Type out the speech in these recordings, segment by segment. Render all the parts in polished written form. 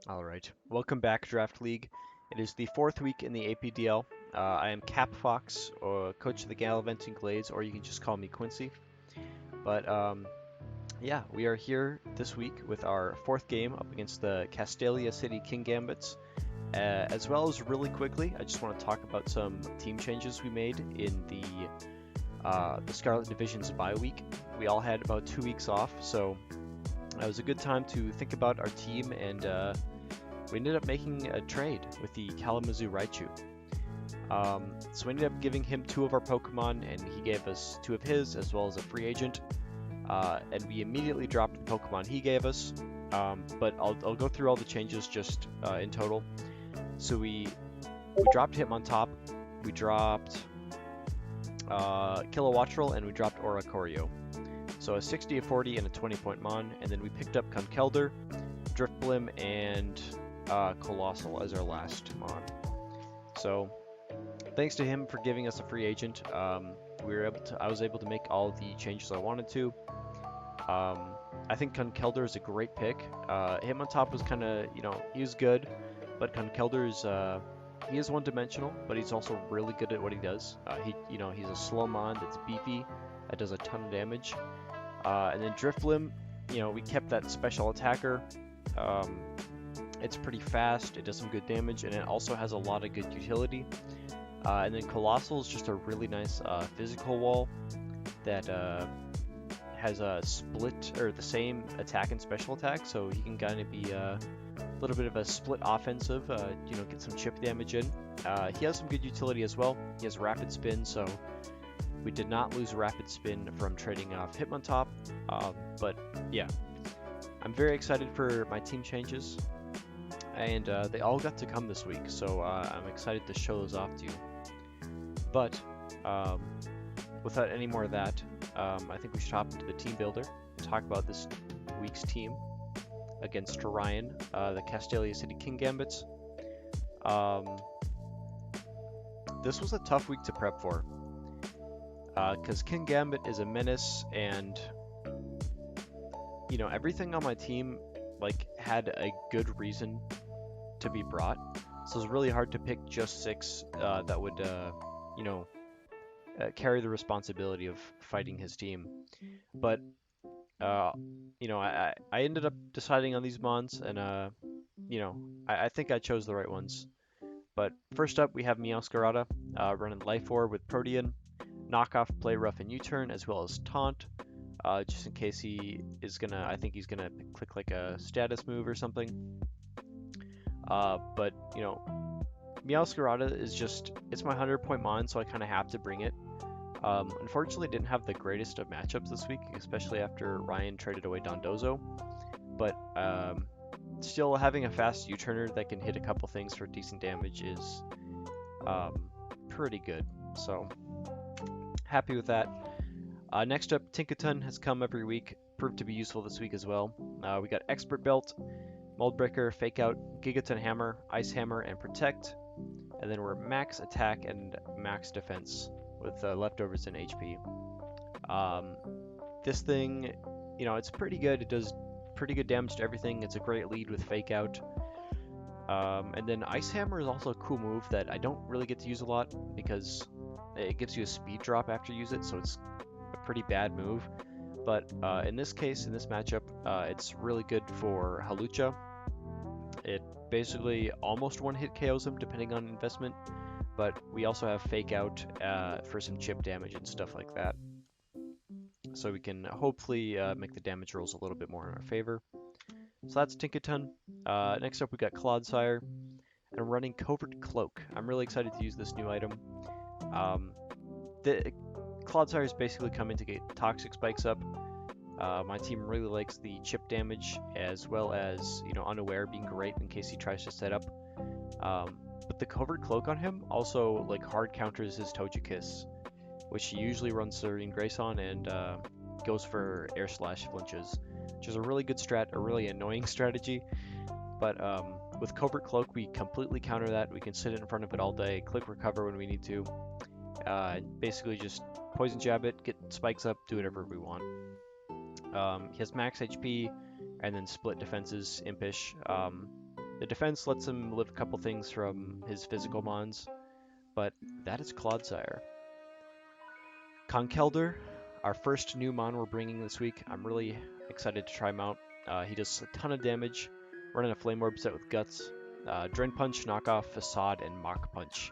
All right. Welcome back, Draft League. It is the fourth week in the APDL. I am Cap Fox, or coach of the Gallivanting Gallades, or you can just call me Quincy. But yeah, we are here this week with our fourth game up against the Castelia City Kingambits. As well as really quickly, I just want to talk about some team changes we made in the Scarlet Division's bye week. We all had about 2 weeks off, so it was a good time to think about our team, and we ended up making a trade with the Kalamazoo Raichu. So we ended up giving him 2 of our Pokemon, and he gave us 2 of his, as well as a free agent. And we immediately dropped the Pokemon he gave us, but I'll go through all the changes just in total. So we dropped Hitmontop, we dropped Kilowattrel, and we dropped Oricorio. So a 60, a 40, and a 20-point Mon, and then we picked up Conkeldurr, Drifblim, and Coalossal as our last Mon. So thanks to him for giving us a free agent, I was able to make all the changes I wanted to. I think Conkeldurr is a great pick. Hitmontop was kind of, he was good, but Conkeldurr he is one-dimensional, but he's also really good at what he does. He's a slow Mon that's beefy, that does a ton of damage. And then Drifblim, we kept that special attacker. It's pretty fast, it does some good damage, and it also has a lot of good utility. And then Coalossal is just a really nice physical wall that has a split, or the same attack and special attack, so he can kind of be a little bit of a split offensive, get some chip damage in. He has some good utility as well. He has Rapid Spin, so we did not lose Rapid Spin from trading off Hitmontop, but yeah. I'm very excited for my team changes, and they all got to come this week, so I'm excited to show those off to you. But without any more of that, I think we should hop into the team builder and talk about this week's team against Ryan, the Castelia City Kingambits. This was a tough week to prep for, because Kingambit is a menace, and everything on my team had a good reason to be brought. So it's really hard to pick just 6 that would carry the responsibility of fighting his team. But I ended up deciding on these mons, and I think I chose the right ones. But first up, we have Meowscarada running Life Orb with Protean, Knockoff, Play Rough, and U-Turn, as well as Taunt. Just in case he is I think he's gonna click like a status move or something. But Meowscarada is it's my 100-point Mon, so I kind of have to bring it. Unfortunately, didn't have the greatest of matchups this week, especially after Ryan traded away Dondozo. But still, having a fast U-turner that can hit a couple things for decent damage is pretty good. So happy with that. Next up, Tinkaton has come every week, proved to be useful this week as well. We got Expert Belt, Mold Breaker, Fake Out, Gigaton Hammer, Ice Hammer, and Protect. And then we're max attack and max defense with leftovers in HP. This thing, it's pretty good. It does pretty good damage to everything. It's a great lead with Fake Out. And then Ice Hammer is also a cool move that I don't really get to use a lot because it gives you a speed drop after you use it, so it's a pretty bad move. But in this case, in this matchup, it's really good for Hawlucha. It basically almost one-hit KOs him depending on investment, but we also have Fake Out for some chip damage and stuff like that. So we can hopefully make the damage rolls a little bit more in our favor. So that's Tinkaton. Next up we got Clodsire, and I'm running Covert Cloak. I'm really excited to use this new item. The Clodsire is basically coming to get Toxic Spikes up. My team really likes the chip damage, as well as, Unaware being great in case he tries to set up. But the Covert Cloak on him also hard counters his Togekiss, which he usually runs Serene Grace on, and goes for Air Slash flinches, which is a really good strat, a really annoying strategy. But with Covert Cloak, we completely counter that. We can sit in front of it all day, click recover when we need to, basically just Poison Jab it, get spikes up, do whatever we want. He has max HP, and then split defenses, Impish. The defense lets him live a couple things from his physical mons, but that is Clodsire. Conkeldurr, our first new mon we're bringing this week. I'm really excited to try him out. He does a ton of damage, running a Flame Orb set with Guts, Drain Punch, Knockoff, Facade, and Mach Punch.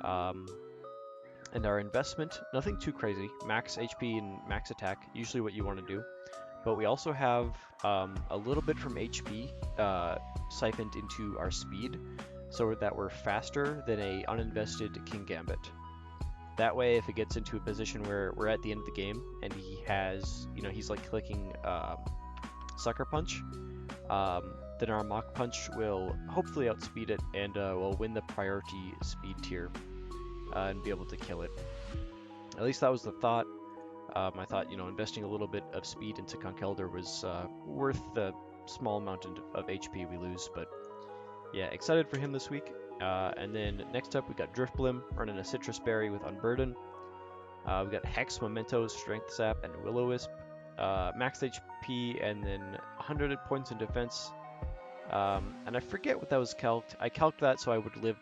And our investment, nothing too crazy. Max HP and max attack, usually what you want to do. But we also have a little bit from HP siphoned into our speed, so that we're faster than a uninvested Kingambit. That way, if it gets into a position where we're at the end of the game and he has, he's like clicking Sucker Punch, then our Mach Punch will hopefully outspeed it and will win the priority speed tier and be able to kill it. At least that was the thought. I thought, investing a little bit of speed into Conkeldurr was worth the small amount of HP we lose, but yeah, excited for him this week. And then next up, we got Drifblim running a Citrus Berry with Unburden. We got Hex, Mementos, Strength Sap, and Will-O-Wisp. Max HP and then 100 points in defense. And I forget what that was calced. I calced that so I would live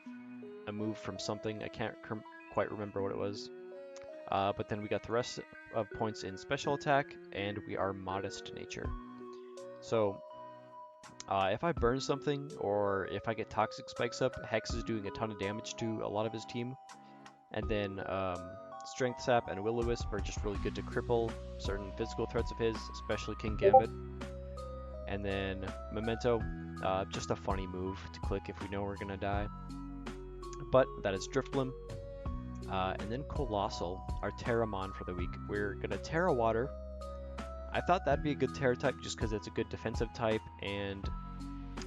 a move from something. I can't quite remember what it was. But then we got the rest of points in special attack, and we are modest nature. So if I burn something, or if I get toxic spikes up, Hex is doing a ton of damage to a lot of his team. And then Strength Sap and Will-O-Wisp are just really good to cripple certain physical threats of his, especially Kingambit. And then Memento, just a funny move to click if we know we're gonna die. But that is Drifblim. And then Coalossal, our Terramon for the week. We're gonna Terra Water. I thought that'd be a good Terra type just because it's a good defensive type, and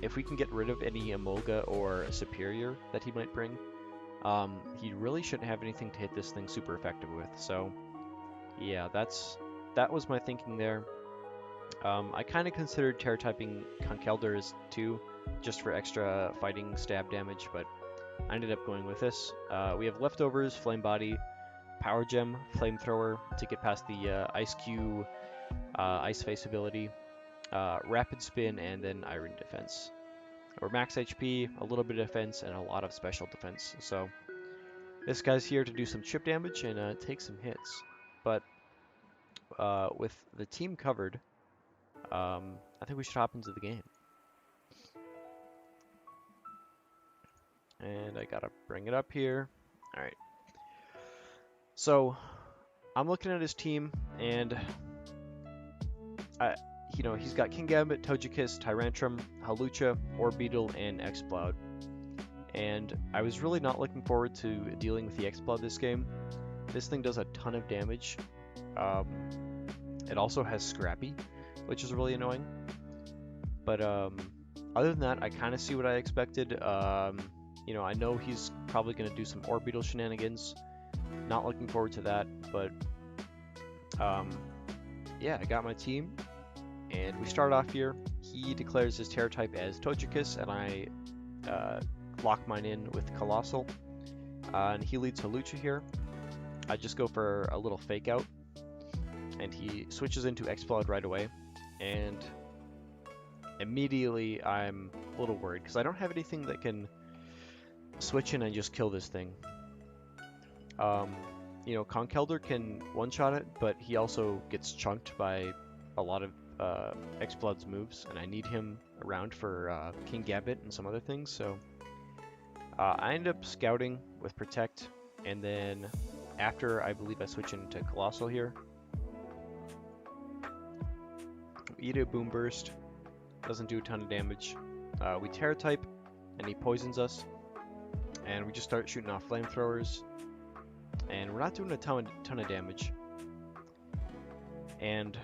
if we can get rid of any Emolga or Superior that he might bring, he really shouldn't have anything to hit this thing super effective with. So yeah, that was my thinking there. I kind of considered Terra typing Conkeldurr as too, just for extra fighting stab damage, but I ended up going with this. We have leftovers, Flame Body, Power Gem, Flamethrower to get past the Ice Cube, Ice Face ability, Rapid Spin, and then Iron Defense. We're max HP, a little bit of defense, and a lot of special defense. So this guy's here to do some chip damage and take some hits. But with the team covered, I think we should hop into the game. And I gotta bring it up here. Alright. So, I'm looking at his team, and he's got Kingambit, Togekiss, Tyrantrum, Hawlucha, Orbeetle, and Exploud. And I was really not looking forward to dealing with the Exploud this game. This thing does a ton of damage. It also has Scrappy, which is really annoying. But other than that, I kind of see what I expected. I know he's probably going to do some Orbeetle shenanigans. Not looking forward to that, but yeah, I got my team, and we start off here. He declares his Terra type as Togekiss, and I lock mine in with Coalossal, and he leads Hawlucha here. I just go for a little fake out, and he switches into Exploud right away, and immediately I'm a little worried because I don't have anything that can switch in and just kill this thing. Conkeldurr can one-shot it, but he also gets chunked by a lot of Exploud's moves, and I need him around for Kingambit and some other things, so I end up scouting with Protect, and then after I believe I switch into Coalossal here. We eat a Boom Burst, doesn't do a ton of damage. We Terra type, and he poisons us, and we just start shooting off flamethrowers, and we're not doing a ton of damage. And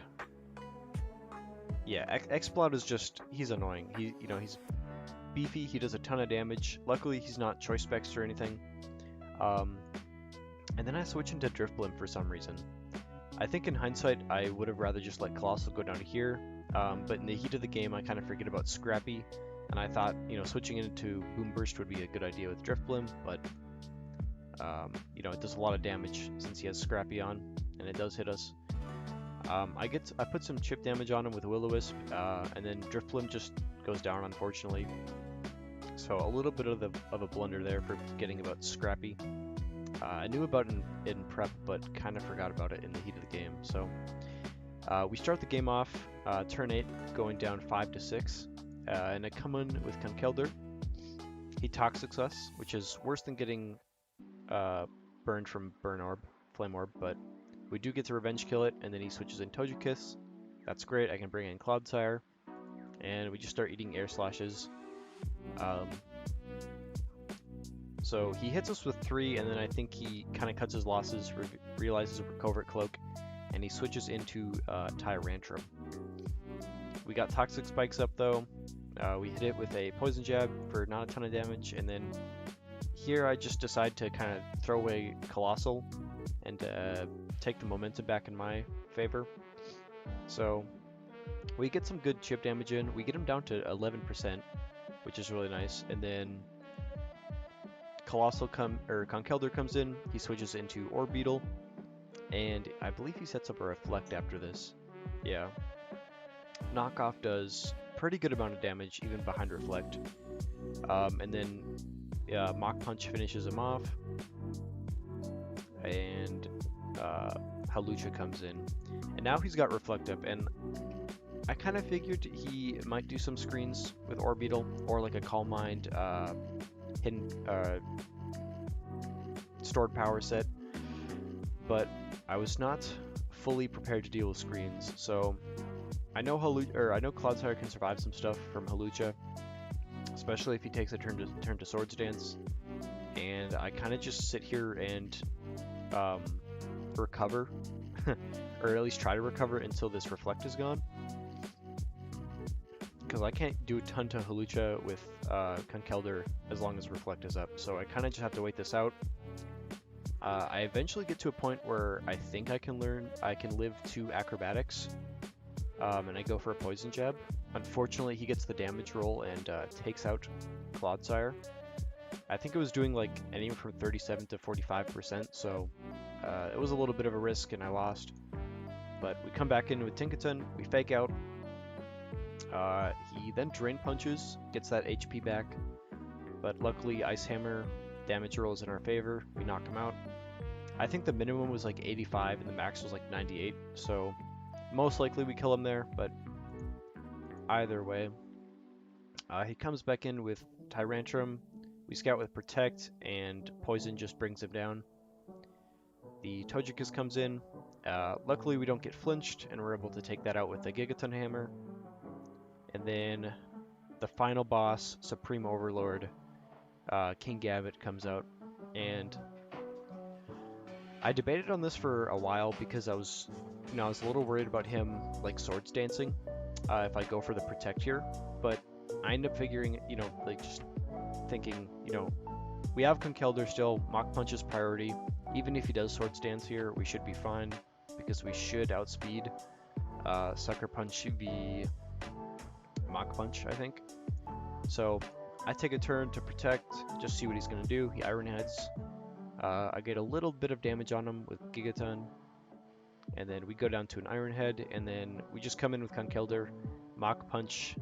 yeah, Exploud is just, he's annoying. He's beefy, he does a ton of damage. Luckily, he's not Choice Specs or anything. And then I switch into Drifblim for some reason. I think in hindsight, I would have rather just let Coalossal go down here, but in the heat of the game, I kind of forget about Scrappy, and I thought, switching into Boom Burst would be a good idea with Drifblim, but, it does a lot of damage since he has Scrappy on, and it does hit us. I put some chip damage on him with Will-O-Wisp, and then Drifblim just goes down, unfortunately. So a little bit of a blunder there for getting about Scrappy. I knew about it in prep, but kind of forgot about it in the heat of the game. So we start the game off, turn 8, going down 5-6, and I come in with Conkeldurr. He Toxics us, which is worse than getting burned from Flame Orb, but we do get to Revenge Kill it, and then he switches in Togekiss. That's great, I can bring in Clodsire, and we just start eating Air Slashes. So he hits us with 3, and then I think he kind of cuts his losses, realizes a Covert Cloak, and he switches into Tyrantrum. We got Toxic Spikes up though. We hit it with a Poison Jab for not a ton of damage, and then here I just decide to kind of throw away Coalossal and take the momentum back in my favor. So we get some good chip damage in. We get him down to 11%, which is really nice, and then Conkeldurr comes in. He switches into Orbeetle, and I believe he sets up a Reflect after this. Yeah. Knockoff does pretty good amount of damage even behind Reflect. And then Mach Punch finishes him off, and Hawlucha comes in. And now he's got Reflect up, and I kind of figured he might do some screens with Orbeetle, or like a Calm Mind hidden stored power set, but I was not fully prepared to deal with screens. So I know Clodsire can survive some stuff from Hawlucha, especially if he takes a turn to Swords Dance, and I kind of just sit here and recover, or at least try to recover until this Reflect is gone, because I can't do a ton to Hawlucha with Conkeldurr as long as Reflect is up, so I kind of just have to wait this out. I eventually get to a point where I think I can live 2 Acrobatics, and I go for a Poison Jab. Unfortunately, he gets the damage roll and takes out Clodsire. I think it was doing like anywhere from 37 to 45%, so it was a little bit of a risk and I lost. But we come back in with Tinkaton, we fake out. He then Drain Punches, gets that HP back, but luckily Ice Hammer damage roll is in our favor. We knock him out. I think the minimum was like 85 and the max was like 98, so most likely we kill him there, but either way. He comes back in with Tyrantrum, we scout with Protect, and Poison just brings him down. The Togekiss comes in. Luckily we don't get flinched, and we're able to take that out with the Gigaton Hammer. And then the final boss, Supreme Overlord, Kingambit comes out, and I debated on this for a while because I was a little worried about him like Swords Dancing if I go for the Protect here, but I end up figuring, just thinking, we have Conkeldurr still, Mach Punch is priority. Even if he does Swords Dance here, we should be fine because we should outspeed Sucker Punch v Mach Punch, I think. So I take a turn to Protect, just see what he's going to do. He Iron Heads. I get a little bit of damage on him with Gigaton, and then we go down to an Iron Head, and then we just come in with Conkeldurr, Mach Punch.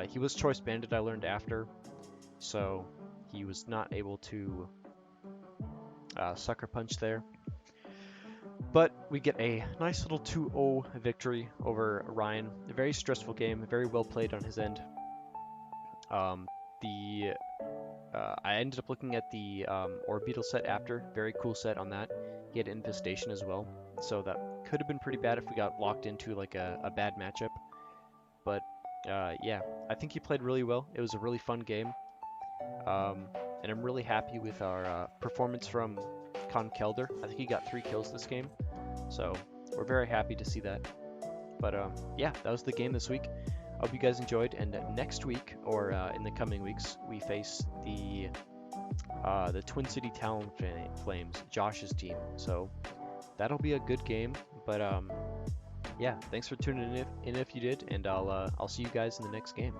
He was Choice Banded, I learned after, so he was not able to Sucker Punch there. But we get a nice little 2-0 victory over Ryan. A very stressful game, very well played on his end. I ended up looking at the Orbeetle set after. Very cool set on that. He had Infestation as well, so that could have been pretty bad if we got locked into like a bad matchup. But yeah, I think he played really well. It was a really fun game, and I'm really happy with our performance from Conkeldurr. I think he got 3 kills this game, so we're very happy to see that. But yeah, that was the game this week. I hope you guys enjoyed, and next week, or in the coming weeks, we face the Twin City Talon Flames, Josh's team. So that'll be a good game. But yeah, thanks for tuning in if you did, and I'll see you guys in the next game.